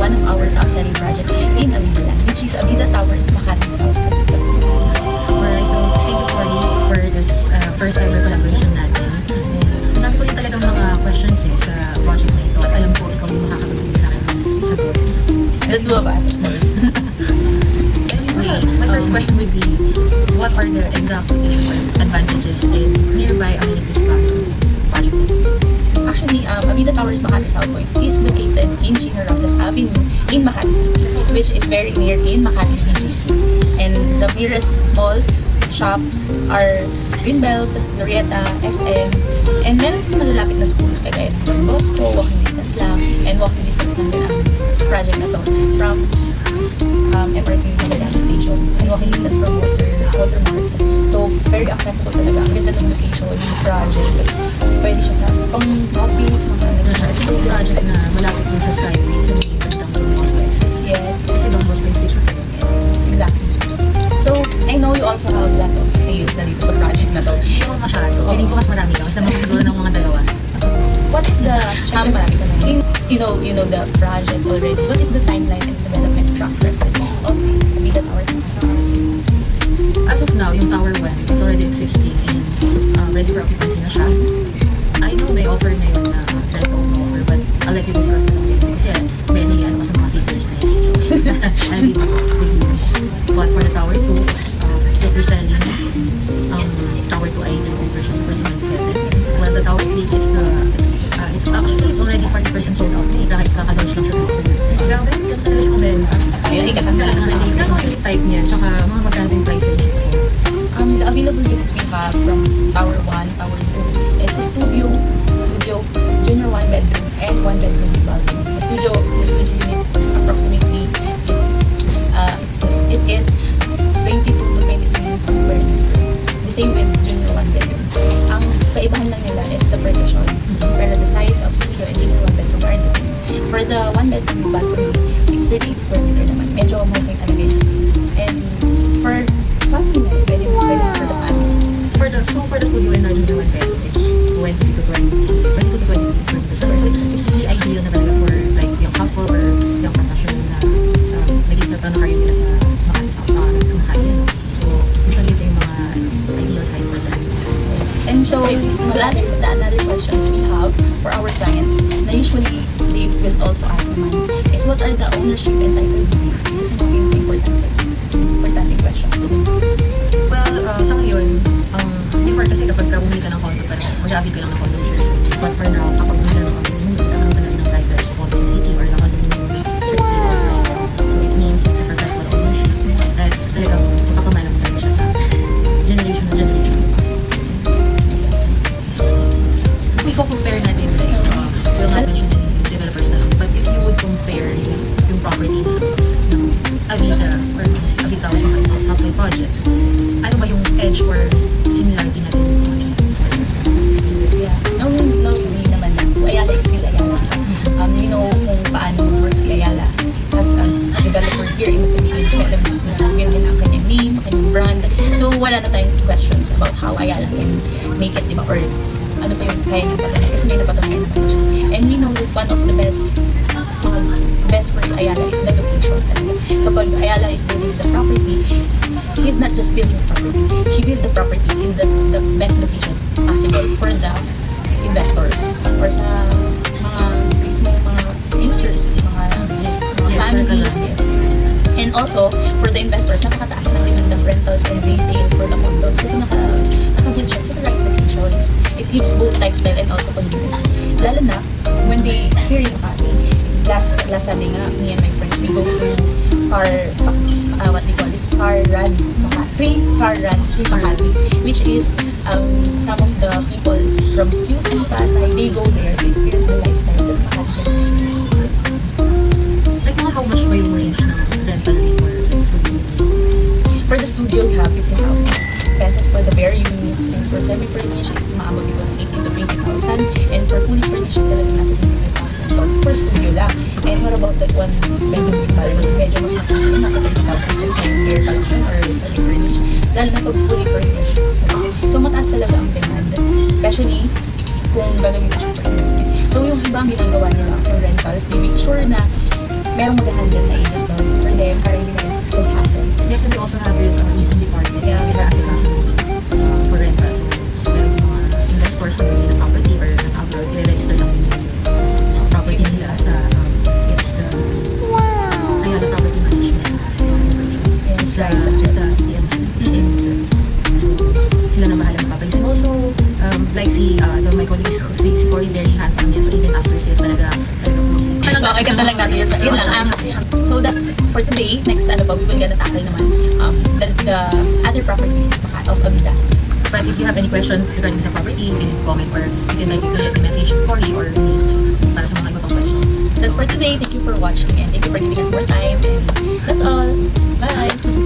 one of our top-selling project in Avidaland, which is Avida Towers, Makati South. Alright, so thank you Corny for this first ever collaboration natin. Ang dami ko rin talagang mga questions sa project na ito at alam ko ikaw yung makakabigay sa akin ng sagot. That's mabas, of course. Anyway, my first question would be, what are the exact advantages and nearby amenities pa project nito? Actually, Avida Towers Makati South Point is located in Gina Rosas Avenue in Makati City, which is very near in Makati BGC. And the nearest malls, shops are Greenbelt, Glorieta, SM, and meron din malalapit na schools kagaya ng Don Bosco, walking distance lang, and walking distance lang din ang project na to from MRT Magallanes Station, and walking distance from Walter Mart. So, very accessible talaga. Ang ganda ng location, yung project. Pwede siya sa pang-office, mga Ito yung project na malapit din sa Skyway, so may bandang Don Bosco exit. Yes, Kasi Don Bosco yung station. yes, exactly. So, I know you also have a lot of sales na dito sa project na to. Hindi ko masyado. Feeling ko mas marami ka. Basta mga siguro ng mga dalawa. What is the marami ka na. You know the project already. What is the timeline and development track record of this Avida Towers? As of now, yung Tower 1 is already existing and ready for occupancy na siya. I know may offer na yun na rent-own offer, but I'll let you discuss that with you. Kasi many sa mga figures na yun. So, I'll leave it with you. But for the Tower 2, it's still for selling. Tower 2 ay nag-over siya sa 2027. Well, the Tower 3 is it's already 40% sold out. Kahit kaka-launch lang siya this year. Grabe, ganun talaga siya kubenta. Ayun, ikatanggal na naman. Ano yung type niya? Tsaka mga magkano yung price niya? The available units we have from Tower 1, Tower 2 is a studio, junior 1 bedroom, and 1 bedroom with bathroom. The studio unit approximately it is 22 to 23 square meter. The same with junior 1 bedroom. Ang kaibahan lang nila is the partition, pero the size of studio and junior 1 bedroom are the same. For the 1 bedroom with balcony, it's 38 square meter naman. Medyo malaki talaga yung space. And for family na, pwede for the family. For the studio and the junior 1 bedroom, it's 22 to 23 square meters. So it's really ideal na talaga for like yung couple or yung professional na nag-start na kayo nila sa Makati South High-end. So usually ito yung mga ideal size for them. And so, the other questions we have for our clients na usually they will also ask naman is what are the ownership and title deeds? This is mga important questions for them. Well, sa ngayon, before kasi kapag bumili ka ng condo, parang mag-avail ka lang ng condo shares. But for now, kapag bumili ka ng condo, nagkakaroon ka na rin ng title sa condo sa city or nakalunin yung certificate of title. So it means it's a perpetual ownership. At talagang magpapamana mo talaga siya sa generation na generation. If we compare natin, like, we'll not mention any developers na, but if you would compare yung property na Avida or Avida Towers sa Southway project, ano ba yung edge or similarity natin sa kanya? Yeah. No, hindi naman lang. Ayala is still Ayala. You know kung paano work si Ayala as a developer here in the Philippines. Meron din ang kanyang name, kanyang brand. So, wala na tayong questions about how Ayala can make it, diba? Or ano pa yung kaya niyang patunayan. Kasi may napatunayan naman siya. And we know that one of the best for Ayala is the location talaga. Kapag Ayala is building the property, he's not just building the property. He built the property in the best location possible for the investors or sa mga mismo mga users, mga families, yes. And also, for the investors, napakataas ng demand ng rentals and resale for the condos kasi naka-build siya sa the right locations. It gives both lifestyle and also convenience. Lalo na, when they here in Makati, last Sunday nga, me and my friends, we go to what they call this car run, free car run Makati, which is some of the people from QC, Pasay, they go there to experience the lifestyle that Makati. Like mga how much ba yung range ng rental rate for like studio? For the studio, we have 15,000 pesos for the bare units, and for semi-furnished, maabot ito ng 18 to 20,000, and for fully furnished, talaga nasa 25,000 for studio lang. And what about that one bedroom with balcony? Medyo mas mataas na nasa 30,000 plus na yung bare balcony or semi-furnished. Lalo na pag fully furnished. So, mataas talaga ang demand. Especially kung gagawin mo siya for investment. So, yung ibang ginagawa nila for rentals, they make sure na merong mag-handle na agent for them para hindi na is hassle. Yes, and we also have this leasing department. Yeah. Nag-aasikaso for rental. So, meron yung mga investors na bili ng property or nasa abroad, i-register lang din yung property nila sa it's the Ayala Property Management Corporation. Yes, It's right. it's just the DMG. So, sila na bahala magpapalisin. Also, like my colleague, si Cory, very hands-on niya. So, even after sales, talaga Okay, ganda lang natin. Yun lang. So that's for today. Next, we will gonna tackle naman the other properties of Avida. But if you have any questions regarding sa property, you can comment or you can directly message Cory or me para sa mga iba pang questions. That's for today. Thank you for watching and thank you for giving us more time. And that's all. Bye!